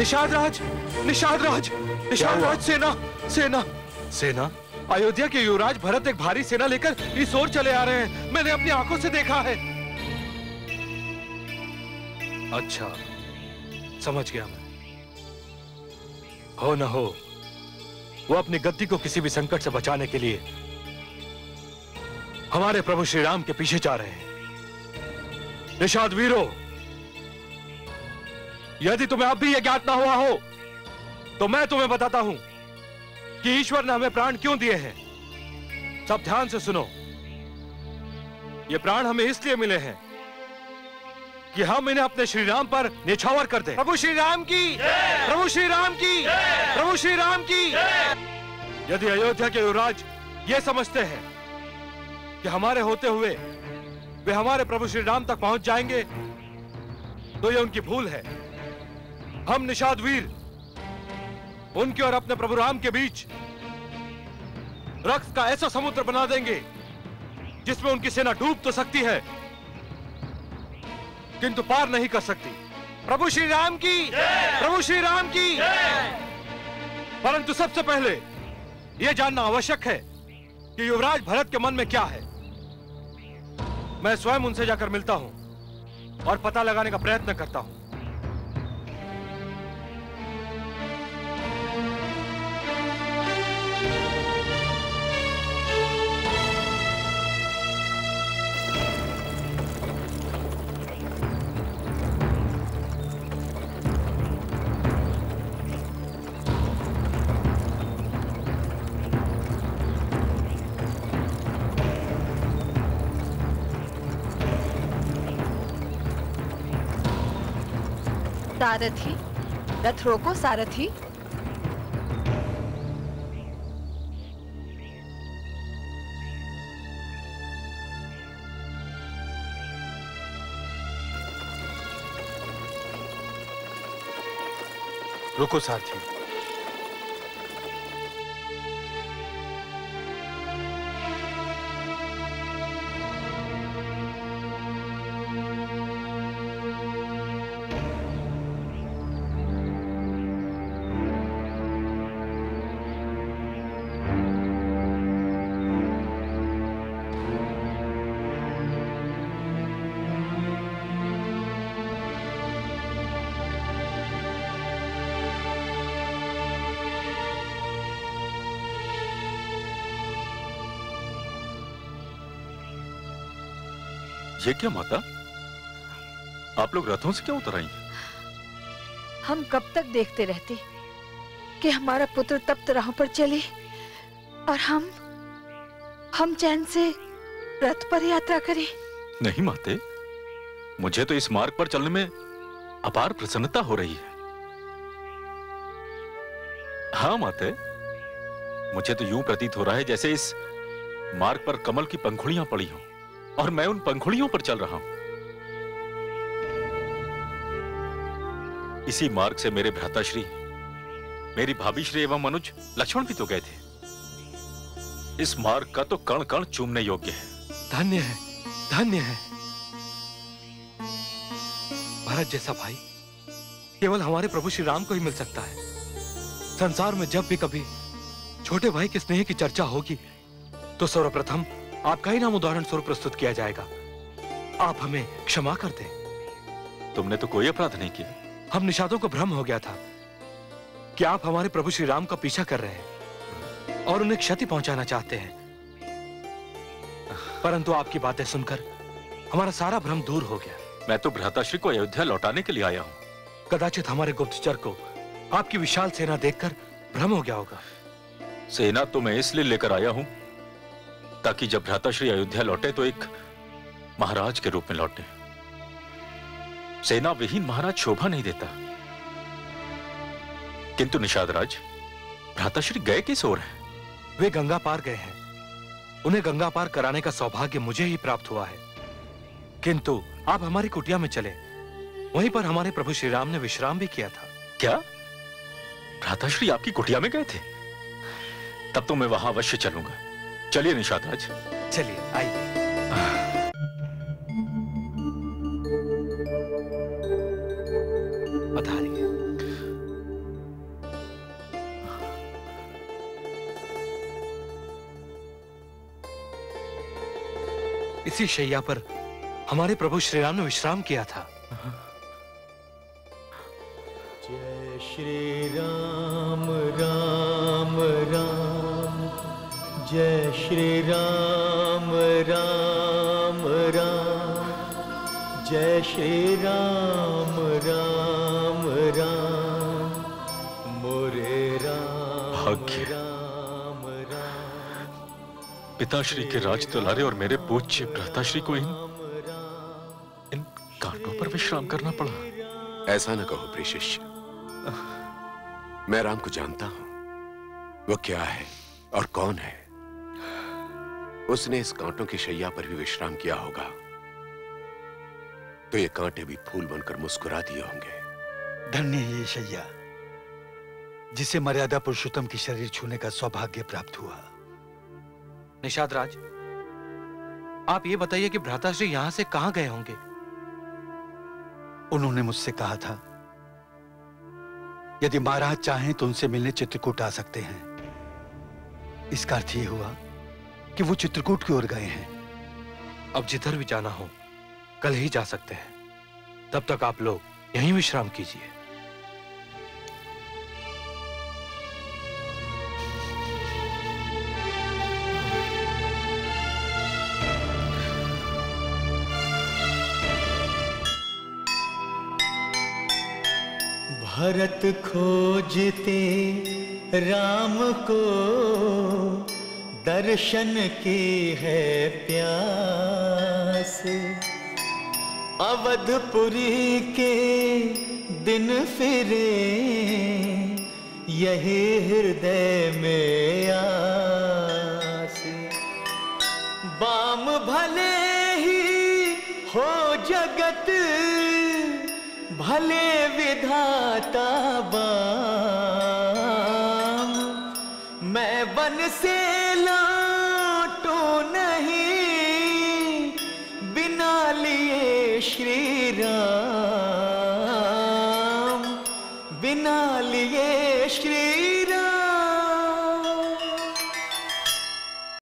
निषाद राज, निषाद राज, निषाद राज, सेना, सेना, सेना। अयोध्या के युवराज भरत एक भारी सेना लेकर इस ओर चले आ रहे हैं। मैंने अपनी आंखों से देखा है। अच्छा, समझ गया मैं। हो न हो, वो अपनी गद्दी को किसी भी संकट से बचाने के लिए हमारे प्रभु श्री राम के पीछे जा रहे हैं। निषाद वीरों, यदि तुम्हें अब भी यह ज्ञात ना हुआ हो तो मैं तुम्हें बताता हूं कि ईश्वर ने हमें प्राण क्यों दिए हैं। सब ध्यान से सुनो। ये प्राण हमें इसलिए मिले हैं कि हम इन्हें अपने श्री राम पर न्यौछावर कर दें। प्रभु श्री राम की, प्रभु श्री राम की, प्रभु श्री राम की। यदि अयोध्या के युवराज ये समझते हैं कि हमारे होते हुए वे हमारे प्रभु श्री राम तक पहुंच जाएंगे तो ये उनकी भूल है। हम निषाद वीर उनके और अपने प्रभु राम के बीच रक्त का ऐसा समुद्र बना देंगे जिसमें उनकी सेना डूब तो सकती है किंतु पार नहीं कर सकती। प्रभु श्री राम की, प्रभु श्री राम की। परंतु सबसे पहले यह जानना आवश्यक है कि युवराज भरत के मन में क्या है। मैं स्वयं उनसे जाकर मिलता हूं और पता लगाने का प्रयत्न करता हूं। सारथी, रथ रोको सारथी। रुको सारथी। ये क्या माता, आप लोग रथों से क्यों उतर आई? हम कब तक देखते रहते कि हमारा पुत्र तप्त राहों पर चले और हम चैन से रथ पर यात्रा करें? नहीं माते, मुझे तो इस मार्ग पर चलने में अपार प्रसन्नता हो रही है। हाँ माते, मुझे तो यूं प्रतीत हो रहा है जैसे इस मार्ग पर कमल की पंखुड़ियां पड़ी हों और मैं उन पंखुड़ियों पर चल रहा हूं। इसी मार्ग से मेरे भ्राताश्री, मेरी भाभीश्री एवं अनुज लक्ष्मण भी तो गए थे। इस मार्ग का तो कण कण चूमने योग्य है। धन्य है, धन्य है। भरत जैसा भाई केवल हमारे प्रभु श्री राम को ही मिल सकता है। संसार में जब भी कभी छोटे भाई के स्नेह की चर्चा होगी तो सर्वप्रथम आपका ही नाम उदाहरण स्वरूप प्रस्तुत किया जाएगा। आप हमें क्षमा कर दें। तुमने तो कोई अपराध नहीं किया। हम निषादों को भ्रम हो गया था कि आप हमारे प्रभु श्री राम का पीछा कर रहे हैं और उन्हें क्षति पहुंचाना चाहते हैं। परंतु आपकी बातें सुनकर हमारा सारा भ्रम दूर हो गया। मैं तो भ्राताश्री को अयोध्या लौटाने के लिए आया हूं। कदाचित हमारे गुप्तचर को आपकी विशाल सेना देखकर भ्रम हो गया होगा। सेना तो मैं इसलिए लेकर आया हूं ताकि जब भ्राताश्री अयोध्या लौटे तो एक महाराज के रूप में लौटे। सेना विहीन महाराज शोभा नहीं देता। किंतु निषाद राज, भ्राताश्री गए किस ओर हैं? वे गंगा पार गए हैं। उन्हें गंगा पार कराने का सौभाग्य मुझे ही प्राप्त हुआ है। किंतु आप हमारी कुटिया में चले, वहीं पर हमारे प्रभु श्री राम ने विश्राम भी किया था। क्या भ्राताश्री आपकी कुटिया में गए थे? तब तो मैं वहां अवश्य चलूंगा। चलिए निषाद राज, चलिए आइए। इसी शैया पर हमारे प्रभु श्री राम ने विश्राम किया था। जय श्री राम राम राम, जय श्री राम राम राम, जय श्री राम राम राम, मोरे राम राम राम। पिताश्री के राज दुलारे और मेरे पूज्य भ्राताश्री को इन कांटों पर विश्राम करना पड़ा। ऐसा न कहो प्रिय शिष्य, मैं राम को जानता हूं। वो क्या है और कौन है। उसने इस कांटों की शैया पर भी विश्राम किया होगा, तो ये कांटे भी फूल बनकर मुस्कुरा दिए होंगे। धन्य है ये शैया जिसे मर्यादा पुरुषोत्तम की शरीर छूने का सौभाग्य प्राप्त हुआ। निषाद राज, आप ये बताइए कि भ्राताश्री यहां से कहां गए होंगे? उन्होंने मुझसे कहा था यदि महाराज चाहें तो उनसे मिलने चित्रकूट आ सकते हैं। इसका अर्थ ये हुआ कि वो चित्रकूट की ओर गए हैं। अब जिधर भी जाना हो कल ही जा सकते हैं। तब तक आप लोग यहीं विश्राम कीजिए। भरत खोजते राम को, दर्शन की है प्यास। अवधपुरी के दिन फिरे, यही हृदय में आस। बाम भले ही हो जगत, भले विधाता बाम। मैं बन से ला